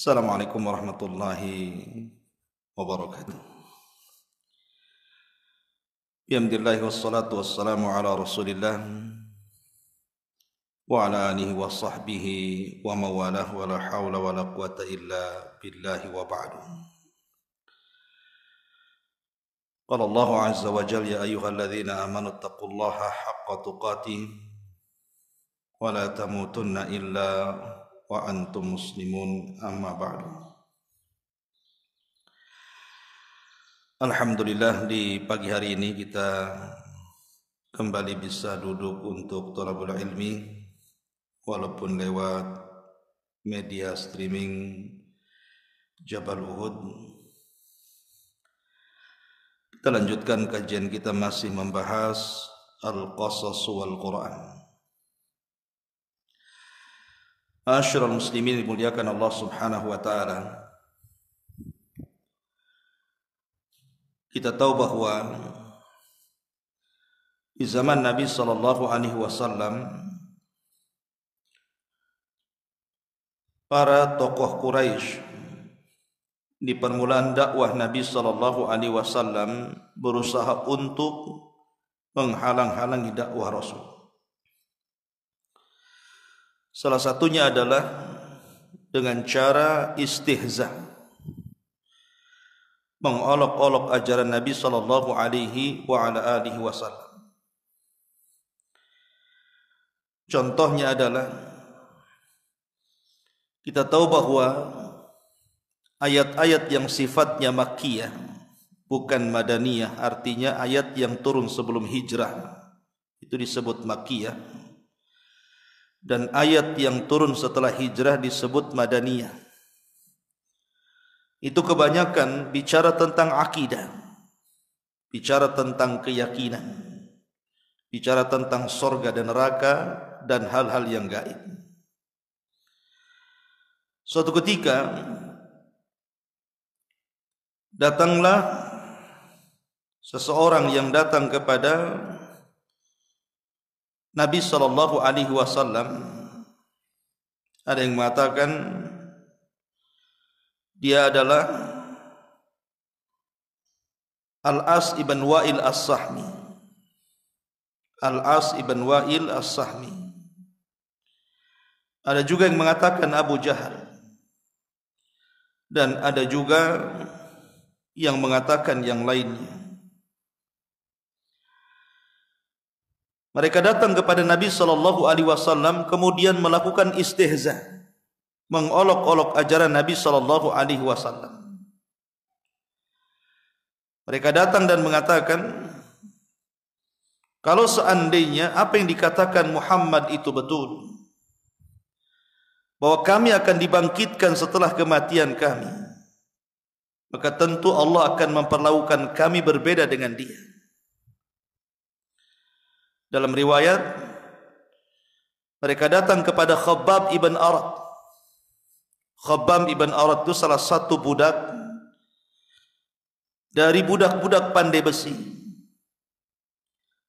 Assalamualaikum warahmatullahi wabarakatuh. Bismillah wassalatu wassalamu ala Rasulillah wa ala alihi wa sahbihi wa mawalah wa la hawla wa la quwata illa billahi wa ba'du. Qala Allah azza wa jalla ya ayyuhalladzina amanu taqullaha haqqa tuqatih wa la tamutunna illa wa antum muslimun, amma ba'du. Alhamdulillah, di pagi hari ini kita kembali bisa duduk untuk thalabul ilmi walaupun lewat media streaming Jabal Uhud. Kita lanjutkan kajian kita masih membahas Al-Qasas wal Quran. Asyiral muslimin dimuliakan Allah Subhanahu wa taala. Kita tahu bahwa di zaman Nabi sallallahu alaihi wasallam para tokoh Quraisy di permulaan dakwah Nabi sallallahu alaihi wasallam berusaha untuk menghalang-halangi dakwah Rasul. Salah satunya adalah dengan cara istihza, mengolok-olok ajaran Nabi sallallahu alaihi wa ala alihi wasallam. Contohnya adalah kita tahu bahwa ayat-ayat yang sifatnya makkiyah bukan madaniyah, artinya ayat yang turun sebelum hijrah, itu disebut makkiyah. Dan ayat yang turun setelah hijrah disebut madaniyah. Itu kebanyakan bicara tentang akidah, bicara tentang keyakinan, bicara tentang surga dan neraka dan hal-hal yang gaib. Suatu ketika datanglah seseorang yang datang kepada Nabi sallallahu alaihi wasallam. Ada yang mengatakan dia adalah Al-As ibn Wa'il As-Sahmi. Al-As ibn Wa'il As-Sahmi. Ada juga yang mengatakan Abu Jahal. Dan ada juga yang mengatakan yang lainnya. Mereka datang kepada Nabi sallallahu alaihi wasallam kemudian melakukan istihza, mengolok-olok ajaran Nabi sallallahu alaihi wasallam. Mereka datang dan mengatakan, kalau seandainya apa yang dikatakan Muhammad itu betul, bahwa kami akan dibangkitkan setelah kematian kami, maka tentu Allah akan memperlakukan kami berbeda dengan dia. Dalam riwayat, mereka datang kepada Khabbab ibn Arad. Khabbab ibn Arad itu salah satu budak dari budak-budak pandai besi.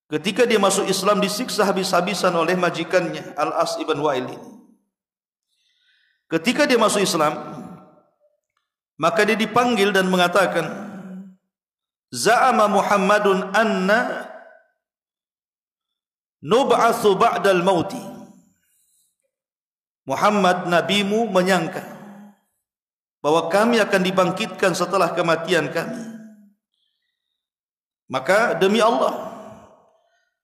Ketika dia masuk Islam disiksa habis-habisan oleh majikannya Al-As ibn Wa'il ini. Ketika dia masuk Islam, maka dia dipanggil dan mengatakan, Za'ama Muhammadun anna nub'atsu ba'dal mauti. Muhammad nabimu menyangka bahwa kami akan dibangkitkan setelah kematian kami. Maka demi Allah,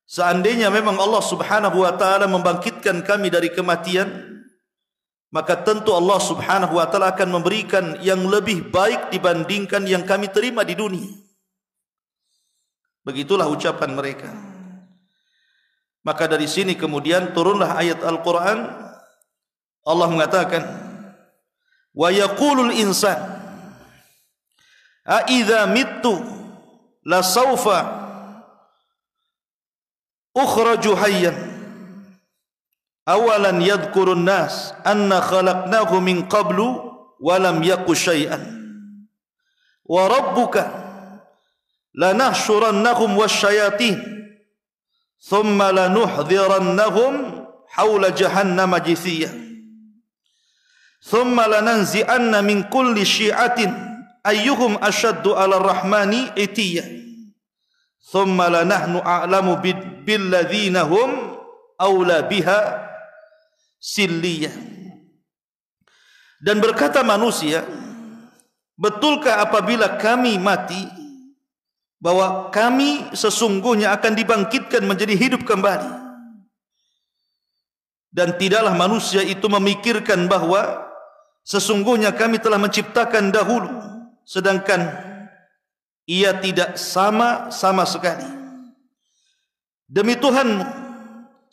seandainya memang Allah Subhanahu wa taala membangkitkan kami dari kematian, maka tentu Allah Subhanahu wa taala akan memberikan yang lebih baik dibandingkan yang kami terima di dunia. Begitulah ucapan mereka. Maka dari sini kemudian turunlah ayat Al-Quran. Allah mengatakan, wa yaqulul insan a idza mittu la sawfa ukhraju hayyan awalan yadhkurun nas anna khalaqnahu min qablu wa lam yaku syai'an wa rabbuka lanahsyurannahum wasyayatin thumma lanuhdhirannahum haula jahannam jithiyah. thumma lananzi'anna min kulli syi'atin ayyuhum ashaddu 'ala ar-rahmani itiyah thumma lanahnu a'lamu billadzina hum aula biha silliyah. Dan berkata manusia, betulkah apabila kami mati bahwa kami sesungguhnya akan dibangkitkan menjadi hidup kembali, dan tidaklah manusia itu memikirkan bahwa sesungguhnya kami telah menciptakan dahulu sedangkan ia tidak sama sekali. Demi Tuhanmu,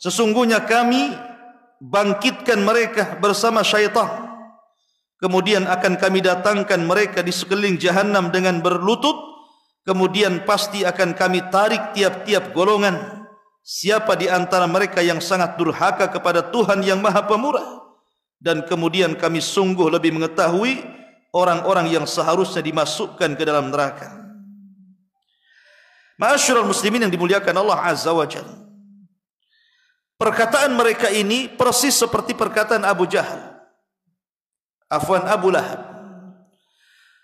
sesungguhnya kami bangkitkan mereka bersama syaitan, kemudian akan kami datangkan mereka di sekeliling jahanam dengan berlutut, kemudian pasti akan kami tarik tiap-tiap golongan siapa di antara mereka yang sangat durhaka kepada Tuhan yang Maha Pemurah, dan kemudian kami sungguh lebih mengetahui orang-orang yang seharusnya dimasukkan ke dalam neraka. Ma'asyiral muslimin yang dimuliakan Allah Azza wa Jalla, perkataan mereka ini persis seperti perkataan Abu Lahab.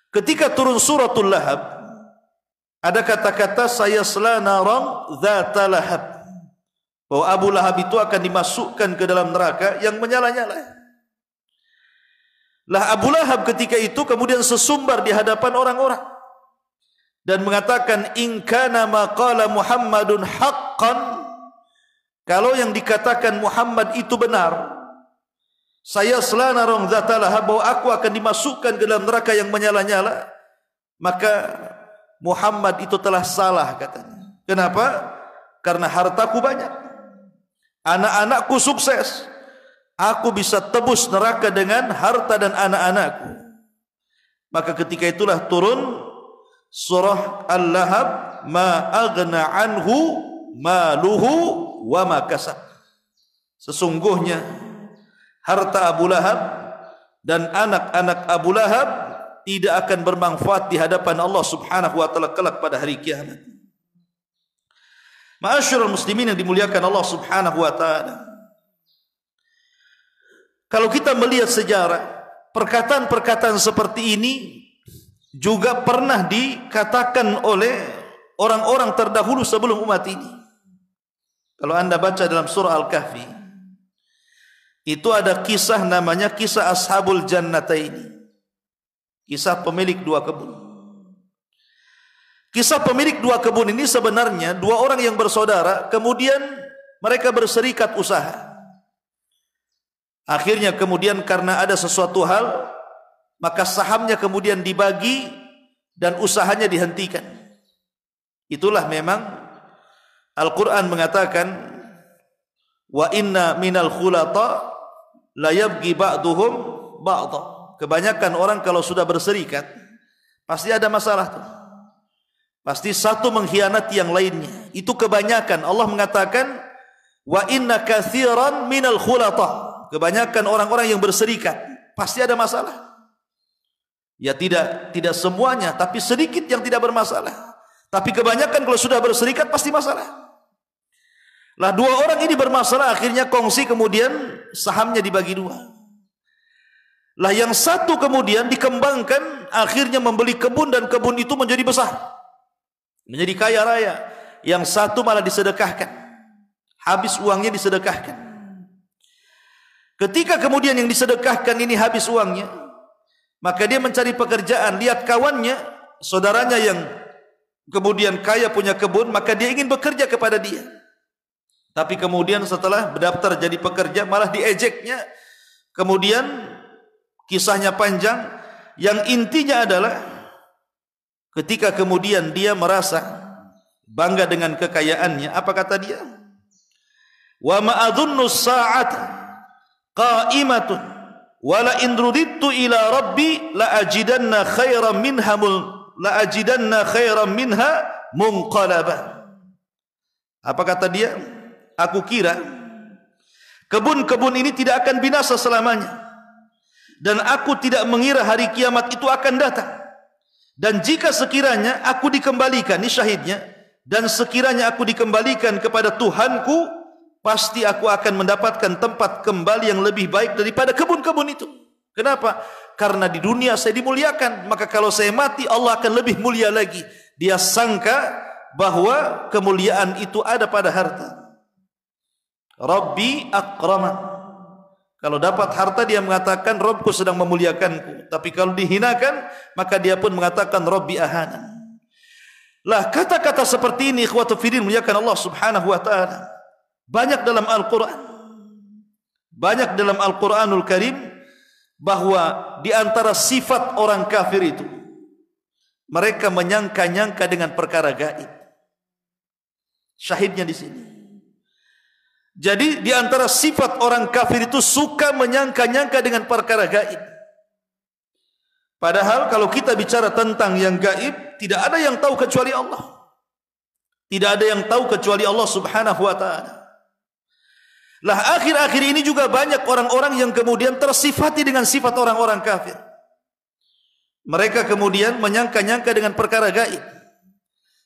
Ketika turun suratul Lahab, ada kata-kata sayasla naran dzata lahab, bahwa Abu Lahab itu akan dimasukkan ke dalam neraka yang menyala-nyala. Lah Abu Lahab ketika itu kemudian sesumbar di hadapan orang-orang dan mengatakan, in kana ma qala Muhammadun haqqan, kalau yang dikatakan Muhammad itu benar, saya selana rong zatalah, bahwa aku akan dimasukkan ke dalam neraka yang menyala-nyala, maka Muhammad itu telah salah katanya. Kenapa? Karena hartaku banyak, anak-anakku sukses, aku bisa tebus neraka dengan harta dan anak-anakku. Maka ketika itulah turun surah Al-Lahab, ma aghna anhu maluhu wa ma kasab. Sesungguhnya harta Abu Lahab dan anak-anak Abu Lahab tidak akan bermanfaat di hadapan Allah Subhanahu wa taala kelak pada hari kiamat. Ma'asyiral muslimin yang dimuliakan Allah Subhanahu wa taala, kalau kita melihat sejarah, perkataan-perkataan seperti ini juga pernah dikatakan oleh orang-orang terdahulu sebelum umat ini. Kalau anda baca dalam surah Al-Kahfi, itu ada kisah namanya kisah Ashabul Jannataini, kisah pemilik dua kebun. Kisah pemilik dua kebun ini sebenarnya dua orang yang bersaudara, kemudian mereka berserikat usaha. Akhirnya kemudian karena ada sesuatu hal, maka sahamnya kemudian dibagi dan usahanya dihentikan. Itulah memang Al-Quran mengatakan, wa inna minal khulata la yabghi ba'duhum ba'dha. Kebanyakan orang kalau sudah berserikat pasti ada masalah tuh. Pasti satu mengkhianati yang lainnya. Itu kebanyakan. Allah mengatakan, wa inna katsiran minal khulata. Kebanyakan orang-orang yang berserikat pasti ada masalah. Ya tidak semuanya, tapi sedikit yang tidak bermasalah. Tapi kebanyakan kalau sudah berserikat pasti masalah. Lah dua orang ini bermasalah, akhirnya kongsi, kemudian sahamnya dibagi dua. Lah yang satu kemudian dikembangkan, akhirnya membeli kebun dan kebun itu menjadi besar, menjadi kaya raya. Yang satu malah disedekahkan, habis uangnya disedekahkan. Ketika kemudian yang disedekahkan ini habis uangnya, maka dia mencari pekerjaan. Lihat kawannya, saudaranya yang kemudian kaya punya kebun, maka dia ingin bekerja kepada dia. Tapi kemudian setelah berdaftar jadi pekerja malah diejeknya. Kemudian kisahnya panjang. Yang intinya adalah ketika kemudian dia merasa bangga dengan kekayaannya, apa kata dia? Wa ma adhunnu as-sa'ata qa'imatun wa la in rudidtu ila rabbi la ajidanna khairan minha munqalaba. Apa kata dia? Aku kira kebun-kebun ini tidak akan binasa selamanya, dan aku tidak mengira hari kiamat itu akan datang. Dan jika sekiranya aku dikembalikan, ini syahidnya, dan sekiranya aku dikembalikan kepada Tuhanku, pasti aku akan mendapatkan tempat kembali yang lebih baik daripada kebun-kebun itu. Kenapa? Karena di dunia saya dimuliakan, maka kalau saya mati Allah akan lebih mulia lagi. Dia sangka bahwa kemuliaan itu ada pada harta. Rabbi akraman. Kalau dapat harta dia mengatakan Rabbku sedang memuliakanku. Tapi kalau dihinakan maka dia pun mengatakan Rabbi ahana. Lah kata-kata seperti ini ikhwatu fillah muliakan Allah Subhanahu wa taala. Banyak dalam Al-Qur'an. Banyak dalam Al-Qur'anul Karim bahwa di antara sifat orang kafir itu mereka menyangka-nyangka dengan perkara gaib. Syahidnya di sini. Jadi di antara sifat orang kafir itu suka menyangka-nyangka dengan perkara gaib. Padahal kalau kita bicara tentang yang gaib, tidak ada yang tahu kecuali Allah. Tidak ada yang tahu kecuali Allah Subhanahu wa taala. Lah akhir-akhir ini juga banyak orang-orang yang kemudian tersifati dengan sifat orang-orang kafir. Mereka kemudian menyangka-nyangka dengan perkara gaib.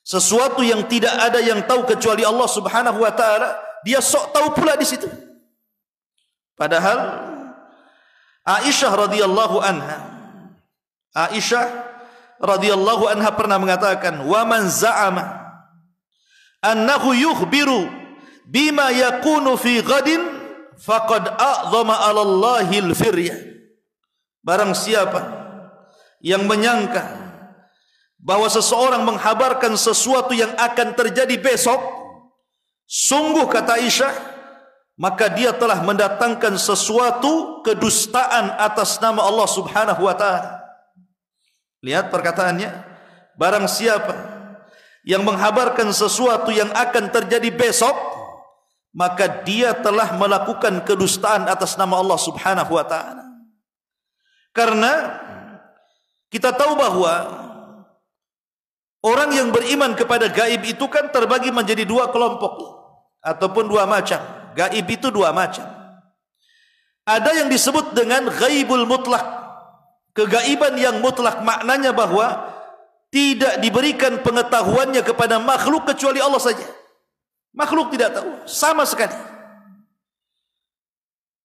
Sesuatu yang tidak ada yang tahu kecuali Allah Subhanahu wa taala, dia sok tahu pula di situ. Padahal Aisyah radhiyallahu anha pernah mengatakan, "Wa man za'ama annahu yukhbiru bima yakunu fi ghadin faqad a'zama 'ala Allahil firya." Barang siapa yang menyangka bahwa seseorang menghabarkan sesuatu yang akan terjadi besok, sungguh kata Aisyah, maka dia telah mendatangkan sesuatu kedustaan atas nama Allah Subhanahu wa taala. Lihat perkataannya, barang siapa yang menghabarkan sesuatu yang akan terjadi besok, maka dia telah melakukan kedustaan atas nama Allah Subhanahu wa taala. Karena kita tahu bahwa orang yang beriman kepada gaib itu kan terbagi menjadi dua kelompok ataupun dua macam. Gaib itu dua macam. Ada yang disebut dengan ghaibul mutlak, kegaiban yang mutlak, maknanya bahwa tidak diberikan pengetahuannya kepada makhluk kecuali Allah saja. Makhluk tidak tahu sama sekali.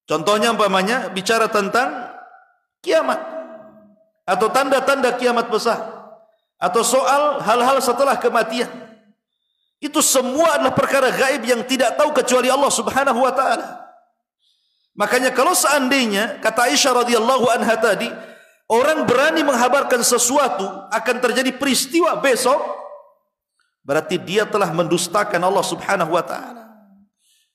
Contohnya umpamanya bicara tentang kiamat atau tanda-tanda kiamat besar atau soal hal-hal setelah kematian. Itu semua adalah perkara gaib yang tidak tahu kecuali Allah Subhanahu wa taala. Makanya kalau seandainya kata Aisyah radhiyallahu anha tadi, orang berani menghabarkan sesuatu akan terjadi peristiwa besok, berarti dia telah mendustakan Allah Subhanahu wa taala.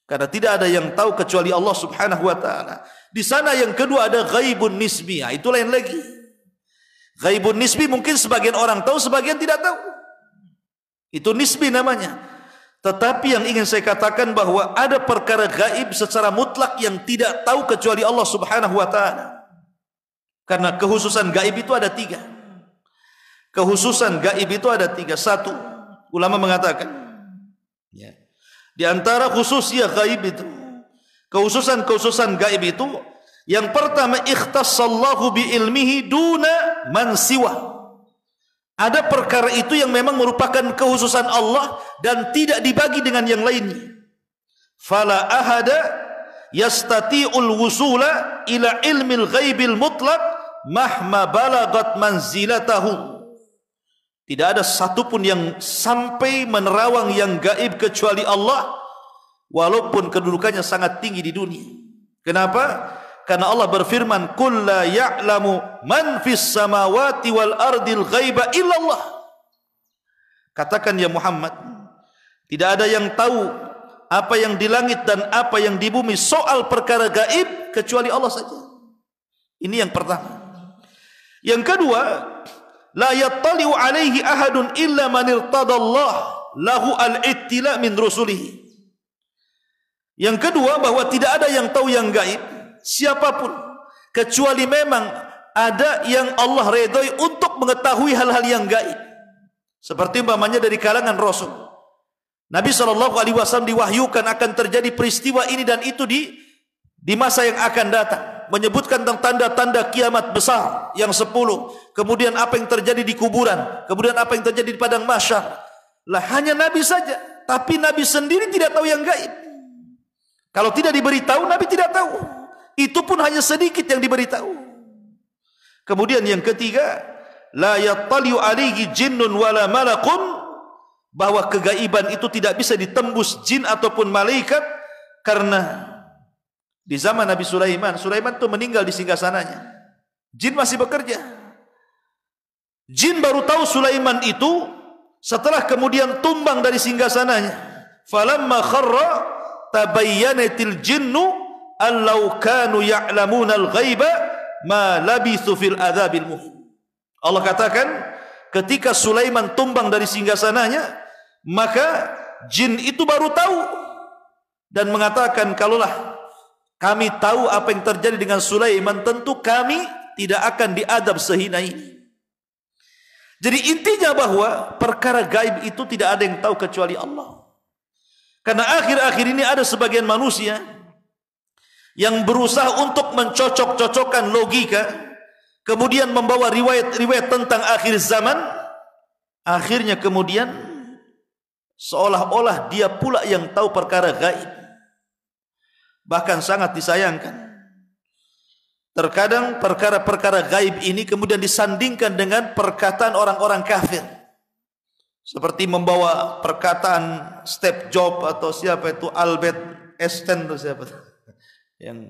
Karena tidak ada yang tahu kecuali Allah Subhanahu wa taala. Di sana yang kedua ada ghaibun nisbi. Itu lain lagi. Ghaibun nisbi mungkin sebagian orang tahu, sebagian tidak tahu. Itu nisbi namanya. Tetapi yang ingin saya katakan bahwa ada perkara gaib secara mutlak yang tidak tahu kecuali Allah Subhanahu wa taala. Karena kekhususan gaib itu ada tiga. Kekhususan gaib itu ada tiga. Satu, ulama mengatakan, ya, di antara khususnya gaib itu, kekhususan gaib itu, yang pertama ikhtassallahu bi ilmihi duna man siwa. Ada perkara itu yang memang merupakan kekhususan Allah dan tidak dibagi dengan yang lainnya. Fala ahada yastati'ul wusula ila ilmil ghaibil mutlaq mahma balagat manzilatahu. Tidak ada satupun yang sampai menerawang yang gaib kecuali Allah, walaupun kedudukannya sangat tinggi di dunia. Kenapa? Karena Allah berfirman, "Qul la ya'lamu man fis samawati wal ardil ghaiba illallah." Katakan ya Muhammad, tidak ada yang tahu apa yang di langit dan apa yang di bumi soal perkara gaib kecuali Allah saja. Ini yang pertama. Yang kedua, la yattali'u alaihi ahadun illa man irtadallah lahu al-ittila min rusulihi. Yang kedua, bahwa tidak ada yang tahu yang gaib, siapapun, kecuali memang ada yang Allah redai untuk mengetahui hal-hal yang gaib. Seperti umpamanya dari kalangan Rasul. Nabi SAW diwahyukan akan terjadi peristiwa ini dan itu di masa yang akan datang. Menyebutkan tentang tanda-tanda kiamat besar yang 10. Kemudian apa yang terjadi di kuburan. Kemudian apa yang terjadi di padang mahsyar. Lah hanya Nabi saja. Tapi Nabi sendiri tidak tahu yang gaib. Kalau tidak diberitahu, Nabi tidak tahu. Itu pun hanya sedikit yang diberitahu. Kemudian yang ketiga, la yattali'u alaihi jinnun wala malakun, bahwa kegaiban itu tidak bisa ditembus jin ataupun malaikat, karena di zaman Nabi Sulaiman itu meninggal di singgasananya. Jin masih bekerja. Jin baru tahu Sulaiman itu setelah kemudian tumbang dari singgasananya. Falamma kharra tabayyanatil jinnu allau kanu ya'lamuna al-ghaiba ma labithu fil adzabil muhin. Allah katakan, ketika Sulaiman tumbang dari singgasananya, maka jin itu baru tahu dan mengatakan, kalaulah kami tahu apa yang terjadi dengan Sulaiman, tentu kami tidak akan diadab sehina ini. Jadi intinya bahwa perkara gaib itu tidak ada yang tahu kecuali Allah. Karena akhir-akhir ini ada sebagian manusia yang berusaha untuk mencocok-cocokkan logika, kemudian membawa riwayat-riwayat tentang akhir zaman, akhirnya kemudian seolah-olah dia pula yang tahu perkara gaib. Bahkan sangat disayangkan, terkadang perkara-perkara gaib ini kemudian disandingkan dengan perkataan orang-orang kafir, seperti membawa perkataan Steve Jobs atau siapa itu, Albert Einstein atau siapa itu, yang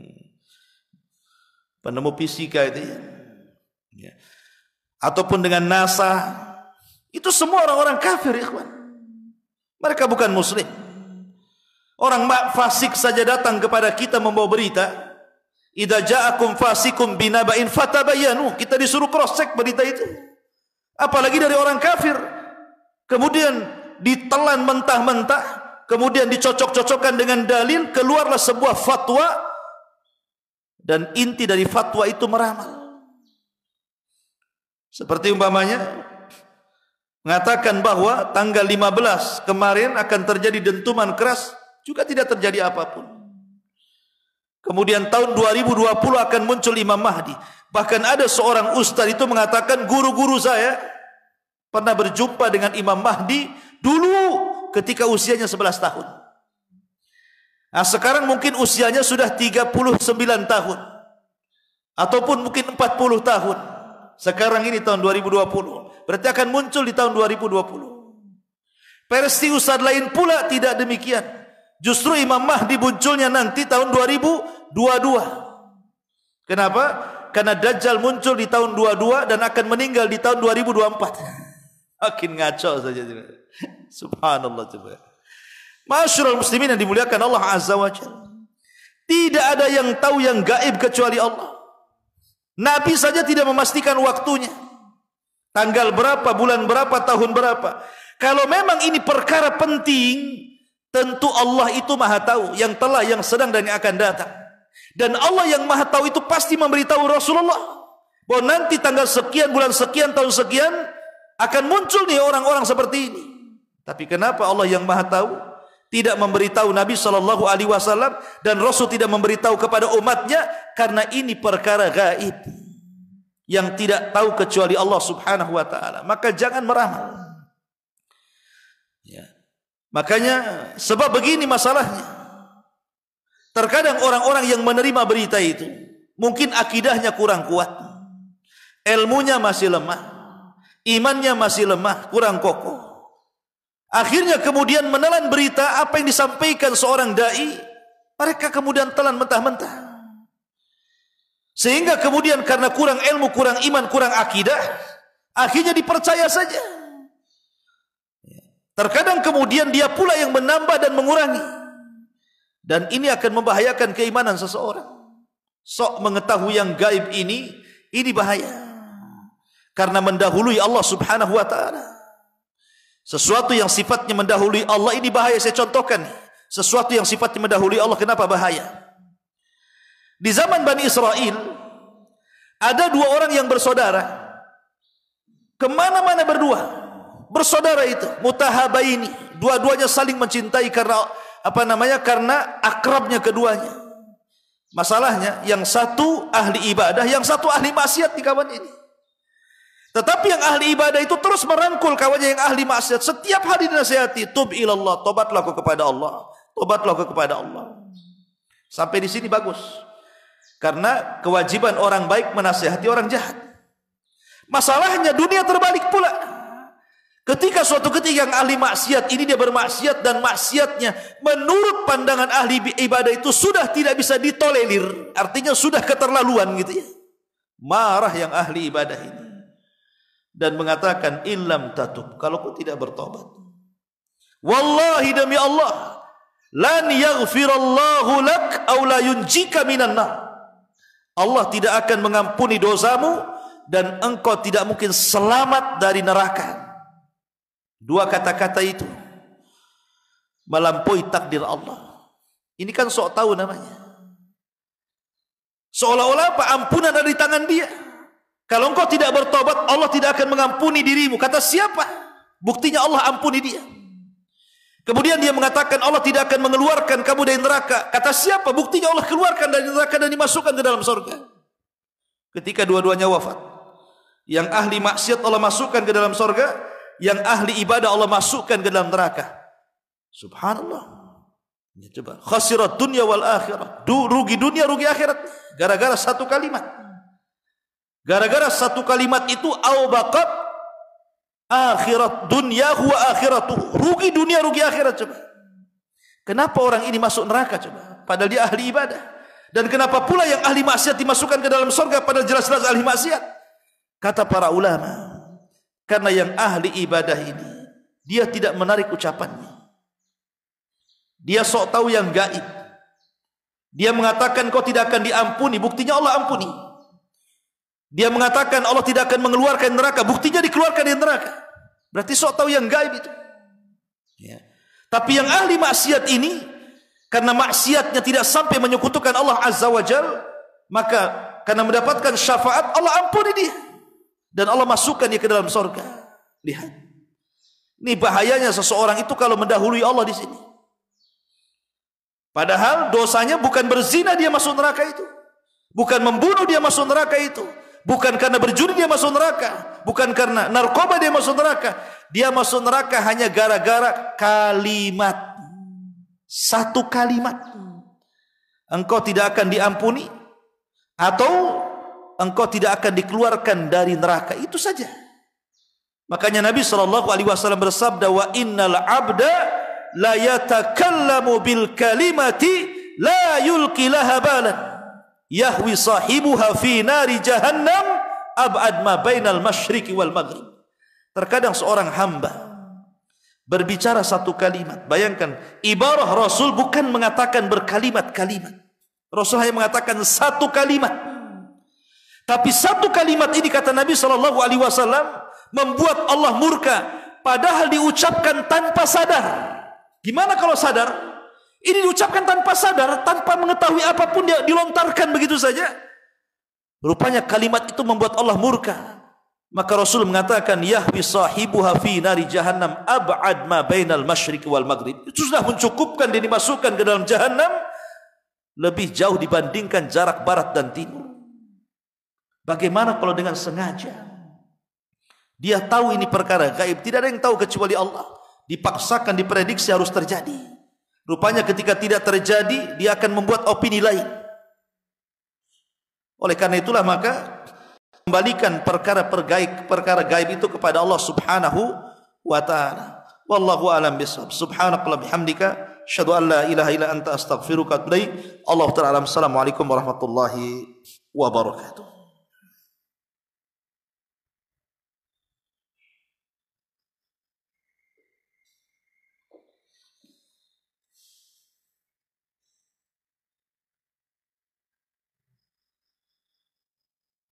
penemu fisika itu ya. Ataupun dengan NASA. Itu semua orang-orang kafir, ikhwan. Mereka bukan muslim. Orang fasik saja datang kepada kita membawa berita, idza ja'akum fasikum binaba'in fatabayyanu. Kita disuruh cross check berita itu. Apalagi dari orang kafir. Kemudian ditelan mentah-mentah, kemudian dicocok-cocokkan dengan dalil, keluarlah sebuah fatwa, dan inti dari fatwa itu meramal. Seperti umpamanya mengatakan bahwa tanggal 15 kemarin akan terjadi dentuman keras, juga tidak terjadi apapun. Kemudian tahun 2020 akan muncul Imam Mahdi. Bahkan ada seorang ustaz itu mengatakan, guru-guru saya pernah berjumpa dengan Imam Mahdi dulu ketika usianya 11 tahun. Nah, sekarang mungkin usianya sudah 39 tahun. Ataupun mungkin 40 tahun. Sekarang ini tahun 2020. Berarti akan muncul di tahun 2020. Versi ustaz lain pula tidak demikian. Justru Imam Mahdi munculnya nanti tahun 2022. Kenapa? Karena Dajjal muncul di tahun 22 dan akan meninggal di tahun 2024. Makin ngaco saja. Subhanallah. Ma'asyiral muslimin yang dimuliakan Allah Azza wa Jalla. Tidak ada yang tahu yang gaib kecuali Allah. Nabi saja tidak memastikan waktunya. Tanggal berapa, bulan berapa, tahun berapa. Kalau memang ini perkara penting, tentu Allah itu maha tahu yang telah, yang sedang, dan yang akan datang. Dan Allah yang maha tahu itu pasti memberitahu Rasulullah bahwa nanti tanggal sekian, bulan sekian, tahun sekian akan muncul nih orang-orang seperti ini. Tapi kenapa Allah yang maha tahu tidak memberitahu Nabi SAW dan Rasul tidak memberitahu kepada umatnya? Karena ini perkara gaib yang tidak tahu kecuali Allah Subhanahu wa ta'ala. Maka jangan meramal. Ya. Makanya sebab begini masalahnya. Terkadang orang-orang yang menerima berita itu mungkin akidahnya kurang kuat, ilmunya masih lemah, imannya masih lemah, kurang kokoh. Akhirnya kemudian menelan berita apa yang disampaikan seorang dai, mereka kemudian telan mentah-mentah. Sehingga kemudian karena kurang ilmu, kurang iman, kurang akidah, akhirnya dipercaya saja. Terkadang kemudian dia pula yang menambah dan mengurangi. Dan ini akan membahayakan keimanan seseorang. Sok mengetahui yang gaib ini bahaya. Karena mendahului Allah Subhanahu wa ta'ala. Sesuatu yang sifatnya mendahului Allah ini bahaya. Saya contohkan. Sesuatu yang sifatnya mendahului Allah, kenapa bahaya? Di zaman Bani Israel, ada dua orang yang bersaudara. Kemana-mana berdua. Bersaudara itu, mutahabaini, dua-duanya saling mencintai karena karena akrabnya keduanya. Masalahnya, yang satu ahli ibadah, yang satu ahli maksiat di kawan ini. Tetapi yang ahli ibadah itu terus merangkul kawannya yang ahli maksiat. Setiap hari dinasihati, tub ilallah, tobatlah kau kepada Allah, tobatlah kau kepada Allah. Sampai di sini bagus. Karena kewajiban orang baik menasihati orang jahat. Masalahnya dunia terbalik pula. Ketika suatu ketika yang ahli maksiat ini dia bermaksiat dan maksiatnya menurut pandangan ahli ibadah itu sudah tidak bisa ditolerir, artinya sudah keterlaluan gitu ya. Marah yang ahli ibadah ini dan mengatakan illam tatub, kalau kau tidak bertobat, wallahi demi Allah, lan yaghfirallahu lak aw la yunjika minan nar. Allah tidak akan mengampuni dosamu dan engkau tidak mungkin selamat dari neraka. Dua kata-kata itu melampaui takdir Allah. Ini kan sok tahu namanya. Seolah-olah apa? Ampunan ada di tangan dia. Kalau engkau tidak bertobat, Allah tidak akan mengampuni dirimu. Kata siapa? Buktinya Allah ampuni dia. Kemudian dia mengatakan Allah tidak akan mengeluarkan kamu dari neraka. Kata siapa? Buktinya Allah keluarkan dari neraka dan dimasukkan ke dalam surga. Ketika dua-duanya wafat, yang ahli maksiat Allah masukkan ke dalam surga, yang ahli ibadah Allah masukkan ke dalam neraka. Subhanallah. Ya, coba. Khasirat dunia wal akhirat. Rugi dunia, rugi akhirat. Gara-gara satu kalimat. Gara-gara satu kalimat itu awbaqat akhirat dunyahu wa akhiratuhu. Rugi dunia, rugi akhirat. Coba. Kenapa orang ini masuk neraka? Coba. Padahal dia ahli ibadah. Dan kenapa pula yang ahli maksiat dimasukkan ke dalam surga padahal jelas-jelas ahli maksiat? Kata para ulama, karena yang ahli ibadah ini dia tidak menarik ucapannya. Dia sok tahu yang gaib. Dia mengatakan kau tidak akan diampuni, buktinya Allah ampuni. Dia mengatakan Allah tidak akan mengeluarkan neraka, buktinya dikeluarkan dari neraka. Berarti sok tahu yang gaib itu. Ya. Tapi yang ahli maksiat ini, karena maksiatnya tidak sampai menyekutukan Allah Azza wa Jal, maka karena mendapatkan syafaat Allah ampuni dia. Dan Allah masukkan dia ke dalam surga. Lihat. Ini bahayanya seseorang itu kalau mendahului Allah di sini. Padahal dosanya bukan berzina dia masuk neraka itu. Bukan membunuh dia masuk neraka itu. Bukan karena berjudi dia masuk neraka. Bukan karena narkoba dia masuk neraka. Dia masuk neraka hanya gara-gara kalimat. Satu kalimat. Engkau tidak akan diampuni. Atau engkau tidak akan dikeluarkan dari neraka. Itu saja. Makanya Nabi SAW bersabda, wa innal abda la yatakallamu bil kalimati la yulqi laha balan yahwi sahibuha fi nari jahannam ab'ad ma bainal masyriqi wal maghrib. Terkadang seorang hamba berbicara satu kalimat. Bayangkan, ibarah Rasul bukan mengatakan berkalimat-kalimat. Rasul hanya mengatakan satu kalimat. Tapi satu kalimat ini kata Nabi SAW membuat Allah murka. Padahal diucapkan tanpa sadar. Gimana kalau sadar? Ini diucapkan tanpa sadar, tanpa mengetahui apapun dia dilontarkan begitu saja. Rupanya kalimat itu membuat Allah murka. Maka Rasul mengatakan yahwi sahibuha fi nari jahannam ab'ad ma bainal masyriqi wal maghrib. Itu sudah mencukupkan dia dimasukkan ke dalam jahannam lebih jauh dibandingkan jarak barat dan timur. Bagaimana kalau dengan sengaja? Dia tahu ini perkara gaib, tidak ada yang tahu kecuali Allah. Dipaksakan, diprediksi harus terjadi. Rupanya ketika tidak terjadi, dia akan membuat opini lain. Oleh karena itulah maka kembalikan perkara gaib itu kepada Allah Subhanahu wa taala. Wallahu a'lam bishawab. Subhanakallahumma bihamdika asyhadu an la ilaha illa anta astaghfiruka wa atubu ilaik. Allahu ta'ala. Assalamualaikum warahmatullahi wabarakatuh.